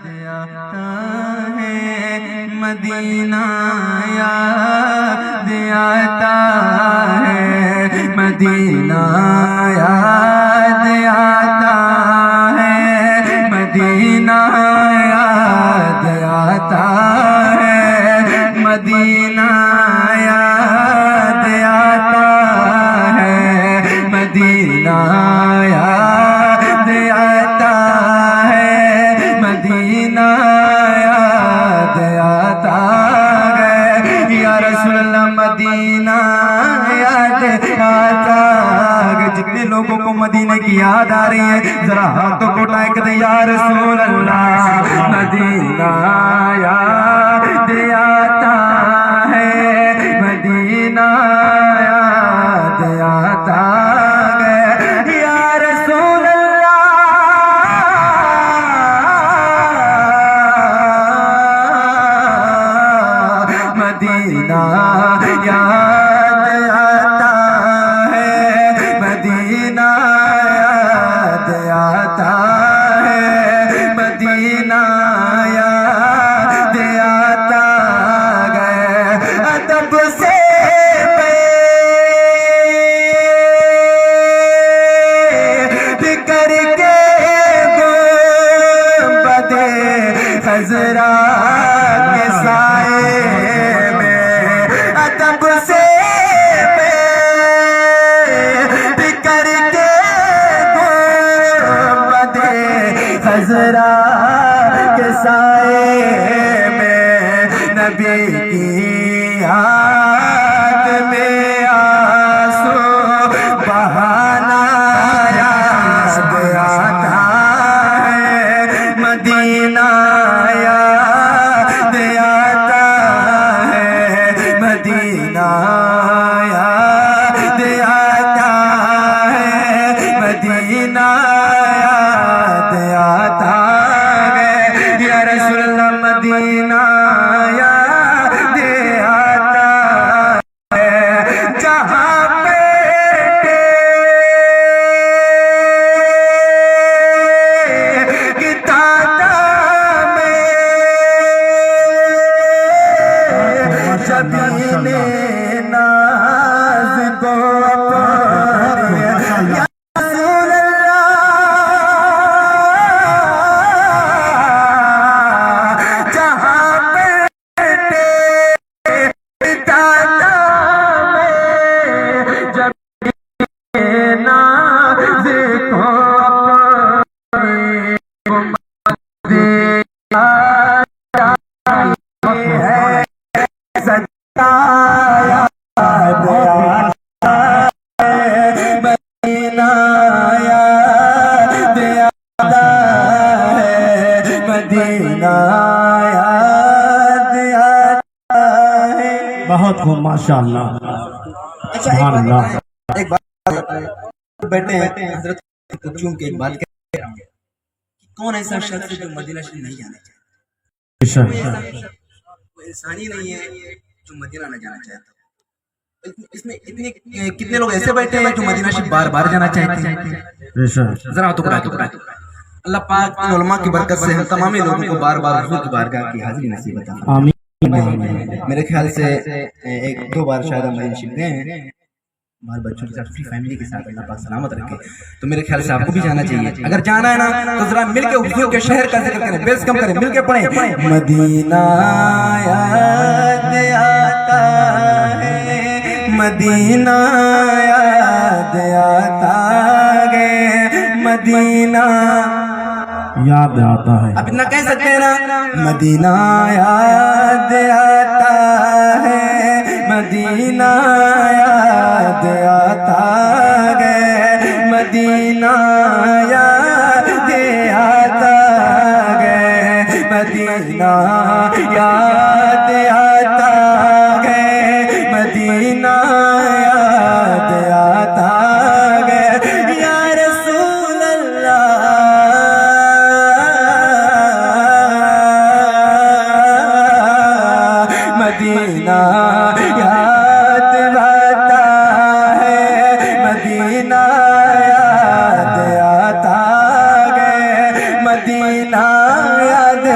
آتا ہے مدینہ یاد آتا ہے مدینہ یاد آتا ہے مدینہ یاد آتا ہے مدینہ یاد آتا ہے مدینہ یاد آتا ہے مدینہ یاد آتا ہے یا رسول اللہ مدینہ یاد آتا ہے جتنے لوگوں کو مدینہ کی یاد آ رہی ہے ذرا ہاتھوں کو اٹھائے کہ یا رسول اللہ مدینہ یاد آتا ہے مدینہ یاد آتا ہے یا رسول اللہ مدینہ یاد آتا ہے مدینہ یاد آتا ہے مدینہ یاد آتا ہے ادب سے کر کے گنبد خضرا کے سائے میں ادب سے کر کے گنبد خضرا کے سائے میں نبی کی یاد میں آنسو بہانا یاد آتا ہے مدینہ یاد آتا ہے مدینہ یاد آتا ہے مدینہ یاد آتا ہے یا رسول اللہ مدینہ یاد آتا ہے جہاں بیٹے کی تعداد میں شبیل ناز کو اپنے یا رسول اللہ جہاں بیٹے کی تعداد میں جب ناز کو اپنی ہے سجا یاد آتا ہے مدینہ یاد آتا ہے مدینہ یاد آتا ہے بہت خوب ماشاءاللہ سبحان اللہ ایک بات بیٹھے ہیں حضرت کو چون کے ایک بات کہہ رہا ہوں کہ کون ایسا شخص ہے جو مدینہ شریف نہیں جانا چاہتا کوئی انسان ہی نہیں ہے جو مدینہ نہ جانا چاہتا اس میں اتنے کتنے لوگ ایسے بیٹھے ہیں جو مدینہ شریف بار بار جانا چاہتے ہیں ذرا تو اٹھا کے اللہ پاک ان علماء کی برکت سے ہم تمام لوگوں کو بار بار حضور کی بارگاہ کی حاضری نصیب عطا فرمائے آمین میرے خیال سے ایک دو بار شاید ہم مدینہ شریف گئے ہیں ہمارے بچوں کے ساتھ اپنی فیملی کے ساتھ اللہ پاک سلامت رکھے تو میرے خیال سے آپ کو بھی جانا چاہیے اگر جانا ہے نا تو ذرا مل کے حضور کے شہر کا ذکر کریں بیس کم کریں مل کے پڑھیں مدینہ یاد آتا ہے مدینہ یاد آتا ہے مدینہ یاد آتا ہے اب اتنا کہہ سکتے ہیں نا مدینہ یاد آتا ہے مدینہ یاد آتا ہے مدینہ یاد آتا ہے مدینہ یاد آتا ہے مدینہ یاد آتا ہے یا رسول اللہ مدینہ یاد آتا ہے مدینہ یاد آتا ہے مدینہ یاد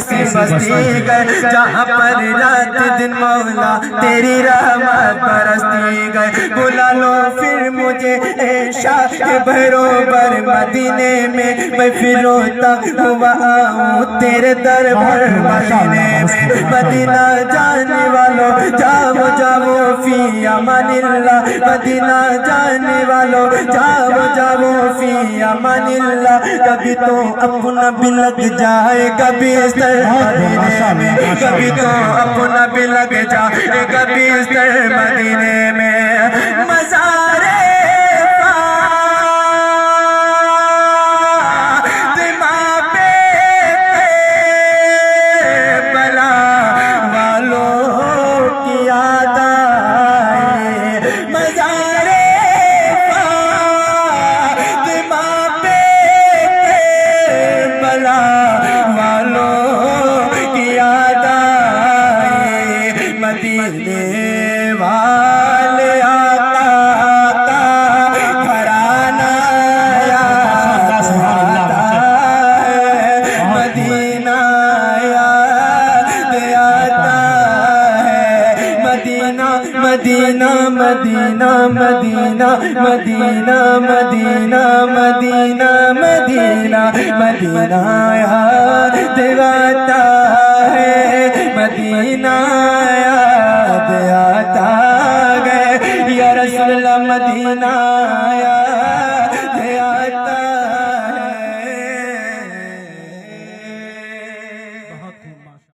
کسی بستی گئے جہاں پر رات دن مولا تیری رحمت برستی گئے بلا لو پھر مجھے اے شاہ بروبر مدینے میں میں پھر روتا ہوا آؤں تیرے دربار مدینے میں مدینہ جانے والوں جاؤ جاؤ فی امان اللہ مدینہ جانے والوں جاؤ جاؤ فی امان اللہ کبھی تو اپنا بھی لگ جائے کبھی اس مدینے میں کبھی تو اپنا بھی لگ جائے کبھی اس مدینے میں مزار مدینے والے آقا کا گھرانہ یاد آتا ہے مدینہ یاد آتا ہے مدینہ مدینہ مدینہ مدینہ مدینہ مدینہ مدینہ مدینہ مدینہ یاد آتا ہے مدینہ یاد آتا گئے یا رسول اللہ مدینہ